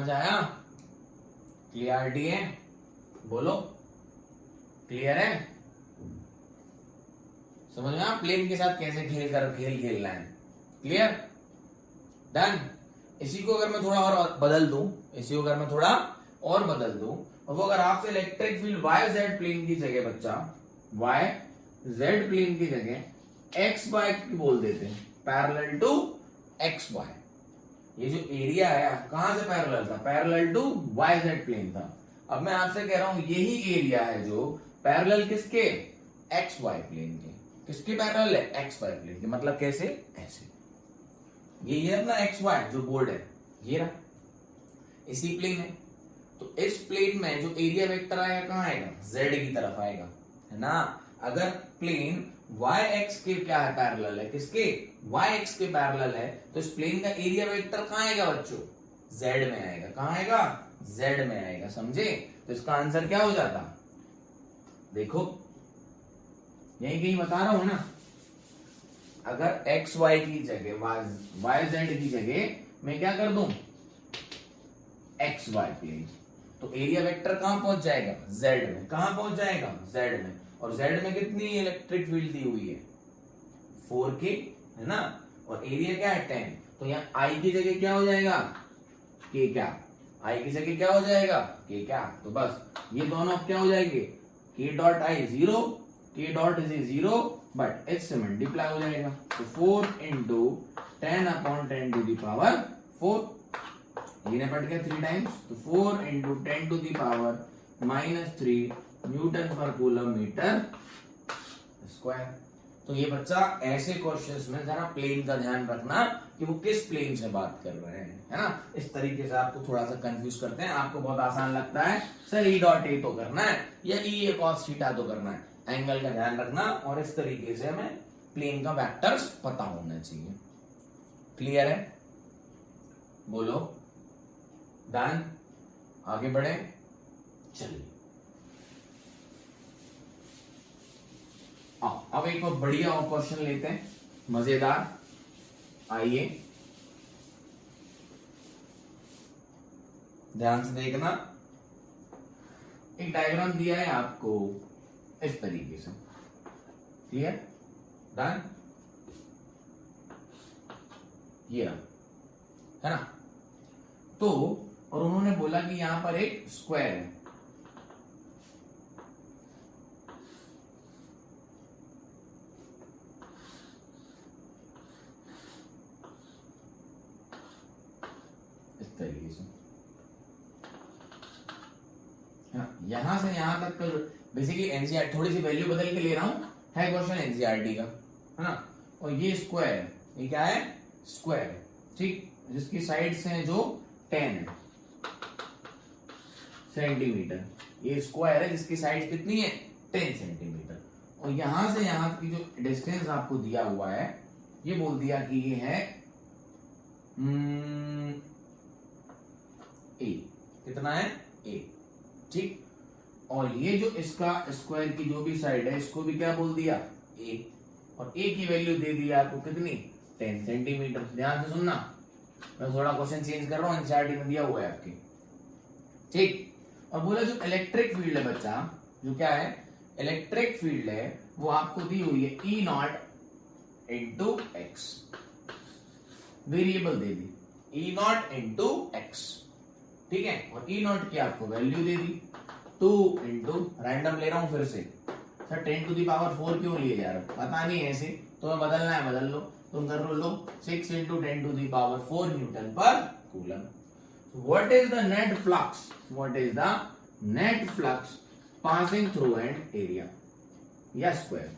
आया? क्लियरिटी है? बोलो क्लियर है? समझ में? प्लेन के साथ कैसे खेलना है। क्लियर? डन। इसी को अगर मैं थोड़ा और बदल दूं, और वो अगर आपसे electric field Y Z plane की जगह बच्चा वाई जेड प्लेन की जगह एक्स वाई की बोल देते हैं, पैरेलल टू एक्स वाई, ये जो एरिया है कहां से पैरेलल था, parallel to Y Z plane था। अब मैं आपसे कह रहा हूं यही एरिया है जो पैरेलल किसके, एक्स वाई प्लेन के, किसके पैरेलल है, एक्स वाई प्लेन के। मतलब कैसे, ऐसे, ये अपना एक्स वाई जो बोर्ड है ये रहा, इसी प्लेन है। तो इस प्लेन में जो एरिया वेक्टर आएगा कहां आएगा, जेड की तरफ आएगा, है ना। अगर प्लेन वाई एक्स के क्या है, पैरेलल है, किसके, वाई एक्स के पैरेलल है, तो इस प्लेन का एरिया वेक्टर कहां आएगा बच्चों, जेड में आएगा। कहां आएगा, जेड में आएगा, समझे। तो इसका आंसर क्या हो जाता, देखो यही कहीं बता रहा हूं ना, अगर एक्स वाई की जगह वाई जेड की जगह मैं क्या कर दूं, एक्स वाई प्लेन, तो एरिया वेक्टर कहां पहुंच जाएगा, जेड में। कहां पहुंच जाएगा, जेड में। और जेड में कितनी इलेक्ट्रिक फील्ड दी हुई है, 4K, है ना। और एरिया क्या है, 10। तो यहाँ आई की जगह क्या हो जाएगा, के क्या, आई की जगह क्या हो जाएगा, के क्या। तो बस ये दोनों क्या हो जाएंगे, के डॉट आई 0, के डॉट इज 0, बट इससे मल्टीप्लाई हो जाएगा। तो 4 इंटू 10/10 टू द पावर 4, ये पट गया 3 टाइम्स, तो 4 into 10 to the power -3 newton पर कूलम मीटर स्क्वायर। तो ये बच्चा ऐसे क्वेश्चंस में जरा प्लेन का ध्यान रखना कि वो किस प्लेन से बात कर रहे हैं, है ना। इस तरीके से आपको थोड़ा सा कंफ्यूज करते हैं, आपको बहुत आसान लगता है सर ई डॉट ए तो करना है या ई ए कॉस थीटा तो करना है, एंगल का ध्यान रखना। और इस तरीके से हमें प्लेन का वेक्टर्स पता होना चाहिए। क्लियर है, बोलो, डन, आगे बढ़े, चलिए। अब एक और बढ़िया और क्वेश्चन लेते हैं, मजेदार। आइए ध्यान से देखना, एक डायग्राम दिया है आपको इस तरीके से, क्लियर, डन, ये रहा, है ना। तो और उन्होंने बोला कि यहां पर एक स्क्वायर है, तरीके से, यहां से यहां तक का बेसिकली एनसीईआरटी, थोड़ी सी वैल्यू बदल के ले रहा हूं, है क्वेश्चन एनसीईआरटी का, है ना। और ये स्क्वायर है, ये क्या है, स्क्वायर है, ठीक, जिसकी साइड्स हैं जो 10 सेंटीमीटर, ये स्क्वायर है जिसकी साइड कितनी है, 10 सेंटीमीटर। और यहां से यहां की जो डिस्टेंस आपको दिया हुआ है, ये बोल दिया कि ये है ए, कितना है, ए, ठीक। और ये जो इसका स्क्वायर की जो भी साइड है, इसको भी क्या बोल दिया, ए, और ए की वैल्यू दे दी आपको कितनी, 10 सेंटीमीटर। ध्यान से सुनना, मैं थोड़ा क्वेश्चन चेंज कर रहा हूं, एनसीईआरटी में दिया हुआ है आपके, ठीक। और बोला जो इलेक्ट्रिक फील्ड है बच्चा, जो क्या है, इलेक्ट्रिक फील्ड है, वो आपको दी हुई है E0 इंटू एक्स, वेरिएबल दे दी E0 इंटू एक्स, ठीक है। और E0 की आपको वैल्यू दे दी 2 इंटू, रैंडम ले रहा हूं फिर से, सर 10 टू द पावर 4 क्यों लिए जा रहे हो, पता नहीं ऐसे, तो मैं बदलना है बदल लो, तुम कर लो 6 into 10 to the power 4 newton पर coulomb. What is the net flux, what is the net flux passing through an area या स्क्वायर।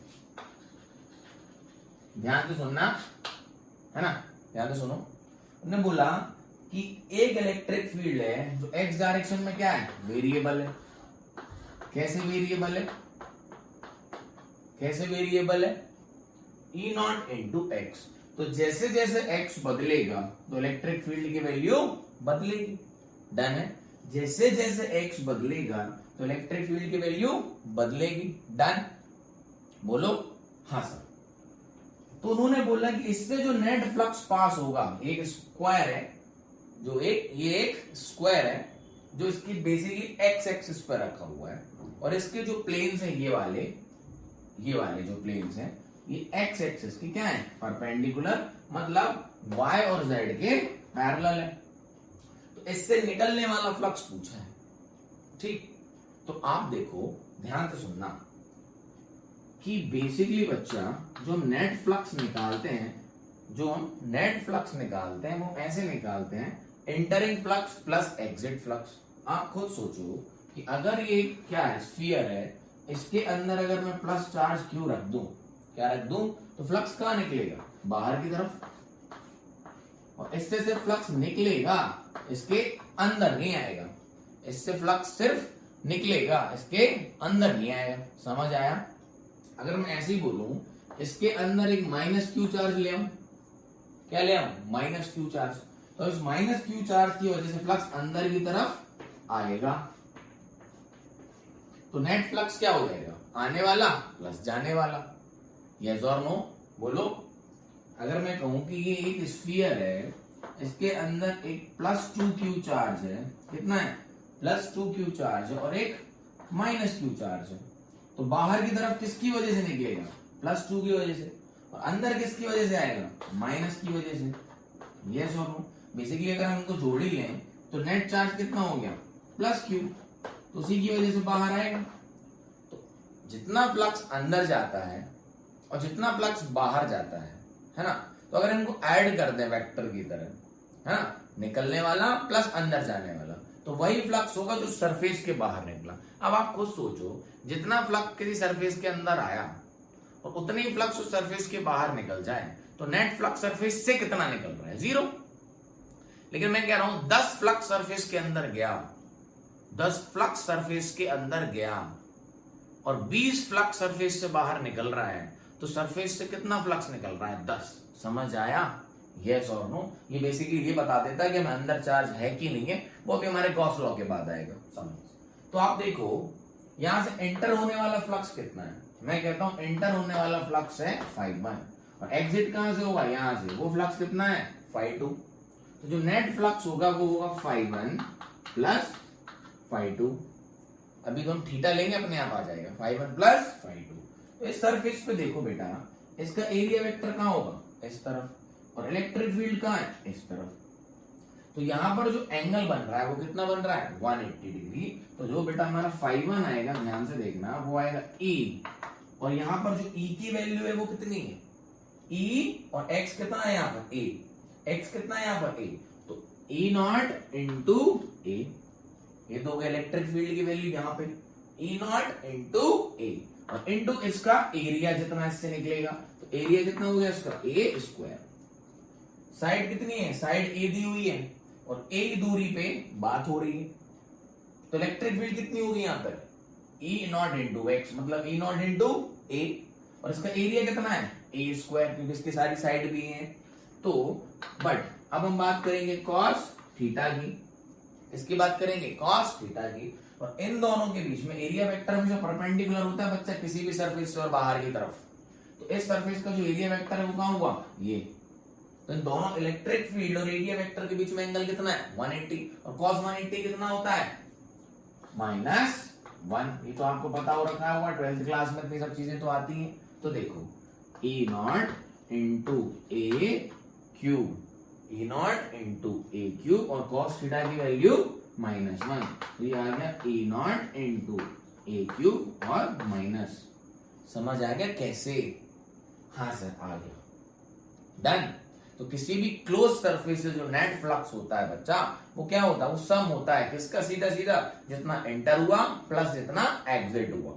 ध्यान से सुनना, है ना, ध्यान से सुनो। उन्होंने बोला कि एक इलेक्ट्रिक फील्ड है जो एक्स डायरेक्शन में क्या है, वेरिएबल है। कैसे वेरिएबल है, कैसे वेरिएबल है, E0 इंटू एक्स। तो जैसे जैसे एक्स बदलेगा तो इलेक्ट्रिक फील्ड की वैल्यू बदलेगी, डन है। जैसे जैसे एक्स बदलेगा तो इलेक्ट्रिक फील्ड की वैल्यू बदलेगी, डन, बोलो हाँ सर। तो उन्होंने बोला कि इससे जो नेट फ्लक्स पास होगा, एक स्क्वायर है जो ये एक स्क्वायर है जो इसकी बेसिकली एक्स एक्सिस पर रखा हुआ है, और इसके जो प्लेन्स हैं ये वाले जो प्लेन्स हैं ये एक्स एक्सिस की क्या है, परपेंडिकुलर, मतलब वाई और जेड के पैरेलल है। तो इससे निकलने वाला फ्लक्स पूछा है, ठीक। तो आप देखो, ध्यान से सुनना कि बेसिकली बच्चा जो हम नेट फ्लक्स निकालते हैं, वो ऐसे निकालते हैं, entering flux plus exit flux. आप खुद सोचो कि अगर ये क्या है, स्फीयर है, इसके अंदर अगर मैं प्लस चार्ज क्यू रख दूं, क्या रख दूं, तो फ्लक्स कहां निकलेगा, बाहर की तरफ, और इससे सिर्फ फ्लक्स निकलेगा, इसके अंदर नहीं आएगा। इससे फ्लक्स सिर्फ निकलेगा, इसके अंदर नहीं आएगा। समझ आया? अगर मैं ऐसे ही बोलूं, इसके अंदर एक माइनस क्यू चार्ज ले आऊं, क्या ले आऊं, माइनस क्यू चार्ज, तो इस माइनस क्यू चार्ज की वजह से फ्लक्स अंदर की तरफ आएगा। तो नेट फ्लक्स क्या हो जाएगा, आने वाला प्लस जाने वाला। यस और नो बोलो। अगर मैं कहूं कि ये एक स्फीयर है, इसके अंदर एक प्लस 2q चार्ज है, कितना है, प्लस 2q चार्ज है, और एक माइनस q चार्ज है, तो बाहर की तरफ किसकी वजह से निकलेगा, प्लस 2 की वजह से, और अंदर किसकी वजह से आएगा, माइनस की वजह से। यस और नो। बेसिकली अगर हम इनको जोड़ ही लें तो नेट चार्ज कितना हो गया, प्लस q, तो उसी की वजह से बाहर आएगा। तो जितना फ्लक्स अंदर जाता है और जितना फ्लक्स बाहर जाता है ना, तो अगर इनको ऐड कर दें वेक्टर की तरह, है ना, निकलने वाला प्लस अंदर जाने वाला, तो वही फ्लक्स होगा जो सरफेस के बाहर निकला। अब आप खुद सोचो, जितना फ्लक्स किसी सरफेस के अंदर आया और उतने ही फ्लक्स उस सरफेस के बाहर निकल जाए, तो नेट फ्लक्स सरफेस से कितना निकल रहा है, 0। लेकिन मैं कह रहा हूं 10 फ्लक्स सरफेस के अंदर गया, 10 फ्लक्स सरफेस के अंदर गया और 20 फ्लक्स सरफेस से बाहर निकल रहा है, तो सरफेस से कितना फ्लक्स निकल रहा है, 10। समझ आया? यस और नो। ये बेसिकली ये बता देता है कि हमें अंदर चार्ज है कि नहीं है, वो भी हमारे गॉस लॉ के बाद आएगा। समझ। तो आप देखो, यहां से एंटर होने वाला फ्लक्स कितना है, मैं कहता हूं एंटर होने वाला फ्लक्स है 5 और एग्जिट कहां से होगा, यहां से, वो फ्लक्स कितना है, 5 तो जो नेट फ्लक्स होगा वो होगा 5 प्लस 5। अभी तो हम थीटा लेंगे, अपने आप आ जाएगा 5 प्लस 5। तो इस सरफेस पे देखो बेटा, इसका एरिया वेक्टर कहां होगा, इस तरफ, और इलेक्ट्रिक फील्ड कहां है, इस तरफ। तो यहां पर जो एंगल बन रहा है वो कितना बन रहा है, 180 डिग्री। तो जो बेटा हमारा 5 आएगा, ध्यान से देखना, वो आएगा E, और यहां पर जो E की वैल्यू है वो कितनी है, E, और X कितना है यहाँ पर, A, X कितना है यहाँ पर, A, तो E नॉट इंटू A, ये तो हो गया इलेक्ट्रिक फील्ड की वैल्यू यहाँ पे, E नॉट इंटू A, और इंटू इसका एरिया जितना इससे निकलेगा, तो एरिया कितना हो गया इसका, A स्क्वायर। साइड कितनी है, साइड A दी हुई है, और A की दूरी पे बात हो रही है, तो इलेक्ट्रिक फील्ड कितनी होगी यहाँ पर, E नॉट इंटू X, मतलब E नॉट इंटू A, और इसका एरिया कितना है, A स्क्वायर, क्योंकि इसकी सारी साइड भी है। तो बट अब हम बात करेंगे कॉस थीटा की, इसकी बात करेंगे कॉस थीटा की, और इन दोनों के बीच में एरिया वेक्टर हमेशा परपेंडिकुलर होता है बच्चा, किसी भी सरफेस से और बाहर की तरफ। तो इस सरफेस का जो एरिया वेक्टर है वो कहां हुआ, ये। तो इन दोनों इलेक्ट्रिक फील्ड और एरिया वेक्टर के बीच में एंगल कितना है, 180, और cos 180 कितना होता है, -1। ये तो आपको पता हो रखा होगा, 12th क्लास में इतनी सब चीजें तो आती हैं। तो देखो, E not into A cube, E not into A cube, और cos थीटा की वैल्यू -1, तो ये आ गया E not into A cube और माइनस। समझ आ गया कैसे? हाँ सर, आ गया। डन। तो किसी भी क्लोज सरफेस से जो नेट फ्लक्स होता है बच्चा, वो क्या होता है, वो सम होता है किसका, सीधा सीधा जितना एंटर हुआ प्लस जितना एग्जिट हुआ।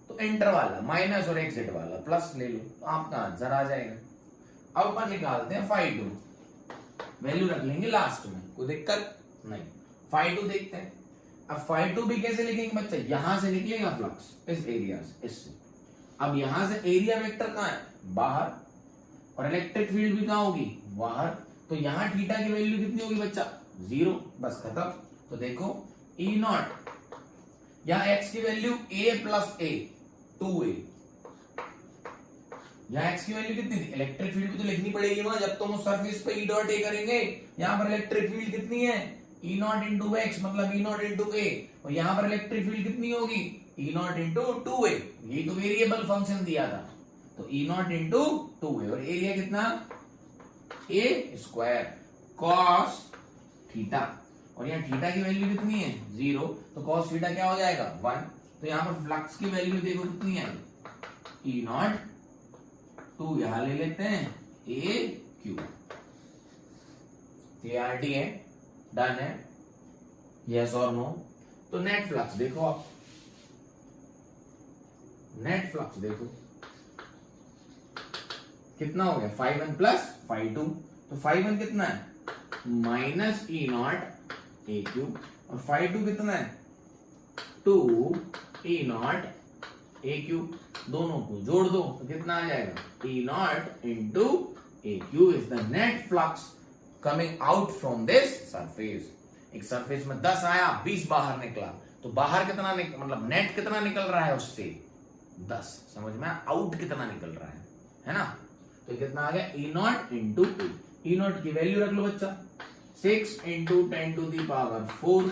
तो एंटर वाला माइनस और एग्जिट वाला प्लस ले लो, तो आपका आंसर आ जाएगा। अब अपन निकालते हैं φ2, वैल्यू रख लेंगे लास्ट में, कोई दिक्कत नहीं। φ2 देखते हैं। अब φ2 भी कैसे लिखेंगे बच्चा, यहां से निकलेगा फ्लक्स इस एरिया से, इससे। अब यहां से एरिया वेक्टर कहां है, बाहर, और इलेक्ट्रिक फील्ड भी कहां होगी, बाहर। तो यहां थीटा की वैल्यू कितनी होगी बच्चा, 0, बस खत्म। तो देखो E नॉट, यहां x की value a plus a, 2a, यहां x की वैल्यू कितनी थी, इलेक्ट्रिक फील्ड भी तो लिखनी पड़ेगी वहां, जब तुम उस सरफेस पे E डॉट a करेंगे। यहां पर इलेक्ट्रिक फील्ड कितनी है, E नॉट इंटू x, मतलब E नॉट इंटू a, और यहां पर इलेक्ट्रिक फील्ड कितनी होगी, E नॉट इंटू 2a, ये तो वेरिएबल फंक्शन दिया था। तो E नॉट इंटू 2a, और एरिया कितना, a स्क्वायर cos थीटा। और यहाँ थीटा की वैल्यू कितनी है 0, तो cos थीटा क्या हो जाएगा 1। तो यहाँ पर फ्लक्स की वैल्यू देखो कितनी है E नॉट, तो यहां ले लेते हैं ए क्यू। क्लियरिटी है, डन है, यस और नो। तो नेट फ्लक्स देखो आप, नेट फ्लक्स देखो कितना हो गया 5 प्लस 5 तो 5 कितना है minus E not a Q, और 5 कितना है 2 ई नॉट ए क्यू। दोनों को जोड़ दो तो कितना आ जाएगा E naught into A Q is the net flux coming out from this surface. एक सरफेस में 10 आया 20 बाहर निकला, तो बाहर कितना मतलब नेट कितना निकल रहा है उससे 10। समझ में आउट कितना निकल रहा है ना। तो कितना आ गया E naught into A. E naught की वैल्यू रख लो बच्चा 6 into 10 to the power 4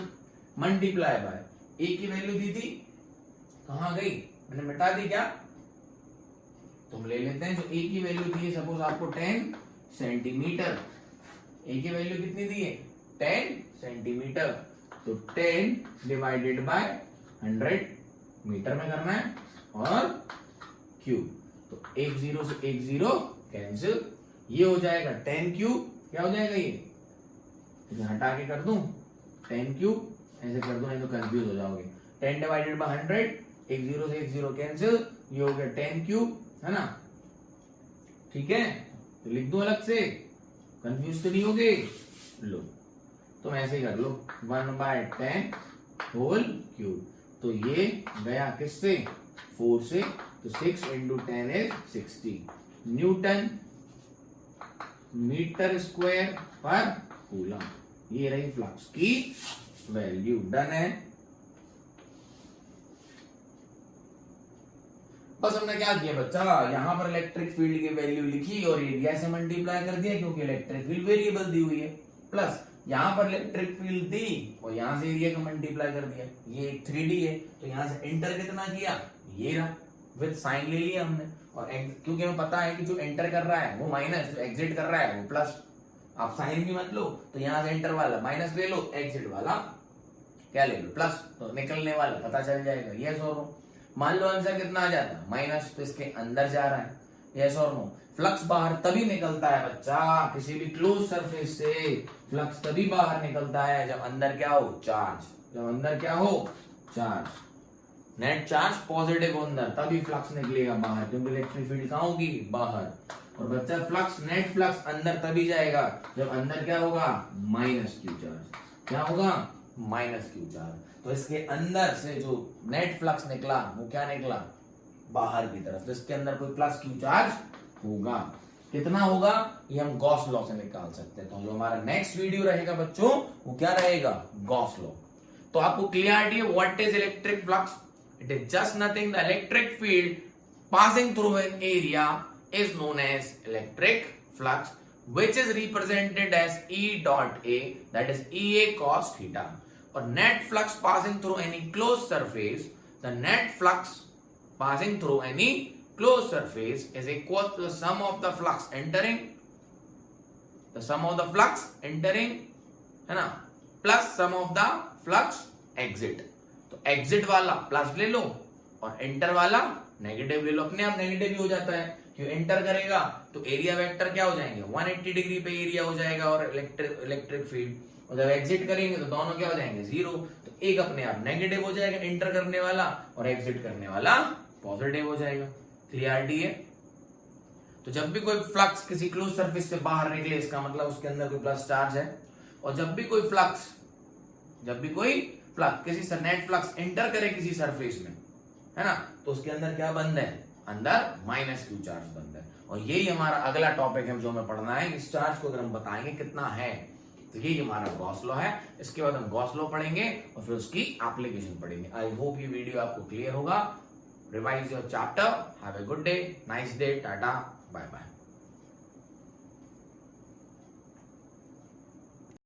multiply by A की वैल्यू दी थी, कहां गई, मैंने मिटा दी क्या। तुम ले लेते हैं जो ए की वैल्यू दी है, सपोज आपको 10 सेंटीमीटर, ए की वैल्यू कितनी दी है 10 सेंटीमीटर, तो 10 डिवाइडेड बाय 100 मीटर में करना है और क्यूब, तो एक जीरो से एक जीरो कैंसिल, ये हो जाएगा 10 क्यूब, क्या हो जाएगा ये हटा के कर दूं 10 क्यूब, ऐसे कर दूं नहीं तो कंफ्यूज हो जाओगे। 10 डिवाइडेड बाय 100, एक जीरो से एक जीरो कैंसिल, ये हो गया 10 क्यूब, है ना। ठीक है, तो लिख दो अलग से, कंफ्यूज तो नहीं होगे। लो तुम ऐसे ही कर लो 1/10 होल क्यूब, तो ये गया किससे 4 से, तो 6 into 10 is 60 newton metre square पर कूलम। ये रही फ्लक्स की वैल्यू, डन है। बस हमने क्या किया बच्चा, यहां पर इलेक्ट्रिक फील्ड की वैल्यू लिखी और एरिया से मल्टीप्लाई कर दिया, क्योंकि इलेक्ट्रिक फील्ड वेरिएबल दी हुई है, प्लस यहां पर इलेक्ट्रिक फील्ड दी और यहां से एरिया को मल्टीप्लाई कर दिया। ये 3D है, तो यहां से एंटर कितना किया, ये रहा, विद साइन ले लिया हमने, और क्योंकि हमें पता है कि जो एंटर कर रहा है वो माइनस, जो एग्जिट कर रहा है वो प्लस। आप साइन भी मत लो, तो यहां से एंटर वाला माइनस ले लो, एग्जिट वाला क्या ले लो प्लस, तो निकलने वाला पता चल जाएगा यस और नो। मान लो आंसर कितना आ जाता है माइनस, तो इसके अंदर जा रहा है, यस और नो। फ्लक्स बाहर तभी निकलता है बच्चा, किसी भी क्लोज सरफेस से फ्लक्स तभी बाहर निकलता है जब अंदर क्या हो चार्ज, जब अंदर क्या हो चार्ज, नेट चार्ज पॉजिटिव हो अंदर, तभी फ्लक्स निकलेगा बाहर, क्योंकि इलेक्ट्रिक फील्ड कहां होगी बाहर। और बच्चा फ्लक्स नेट फ्लक्स अंदर तभी जाएगा जब अंदर क्या होगा माइनस क्यू चार्ज, क्या होगा माइनस क्यू चार्ज। तो इसके अंदर से जो नेट फ्लक्स निकला वो क्या निकला बाहर की तरफ, तो इसके अंदर कोई प्लस क्यू चार्ज होगा। कितना होगा ये हम गॉस लॉ से निकाल सकते हैं। तो जो हमारा नेक्स्ट वीडियो रहेगा बच्चों वो क्या रहेगा गॉस लॉ। तो आपको क्लियरिटी है what is electric flux, it is just nothing the electric field passing through an area is known as electric flux which is represented as E dot A, that is EA cos theta. Or net flux passing through any closed surface, the net flux passing through any closed surface is equal to the sum of the flux entering, the sum of the flux entering, है ना, plus sum of the flux exit. तो exit वाला प्लस ले लो और enter वाला नेगेटिव ले लो, अपने आप नेगेटिव ही हो जाता है, क्यों एंटर करेगा तो एरिया वेक्टर क्या हो जाएंगे 180 डिग्री पे एरिया हो जाएगा और इलेक्ट्रिक फील्ड, और जब एग्जिट करेंगे तो दोनों क्या हो जाएंगे जीरो, तो एक अपने आप नेगेटिव हो जाएगा एंटर करने वाला और एग्जिट करने वाला पॉजिटिव हो जाएगा। क्लियरिटी है। तो जब भी कोई फ्लक्स किसी क्लोज सरफेस से बाहर निकले इसका मतलब उसके अंदर कोई प्लस चार्ज है, और जब भी कोई फ्लक्स किसी नेट फ्लक्स एंटर करे किसी सरफेस में, है ना, तो उसके अंदर क्या बंद है, अंदर माइनस क्यू चार्ज बंद है। और यही हमारा अगला टॉपिक है जो हमें पढ़ना है, इस चार्ज को अगर हम बताएंगे कितना है, तो यही हमारा गॉस लॉ है। इसके बाद हम गॉस लॉ पढ़ेंगे और फिर उसकी एप्लीकेशन पढ़ेंगे। आई होप ये वीडियो आपको क्लियर होगा। Revise your chapter. Have a good day, nice day, ta-ta, bye bye.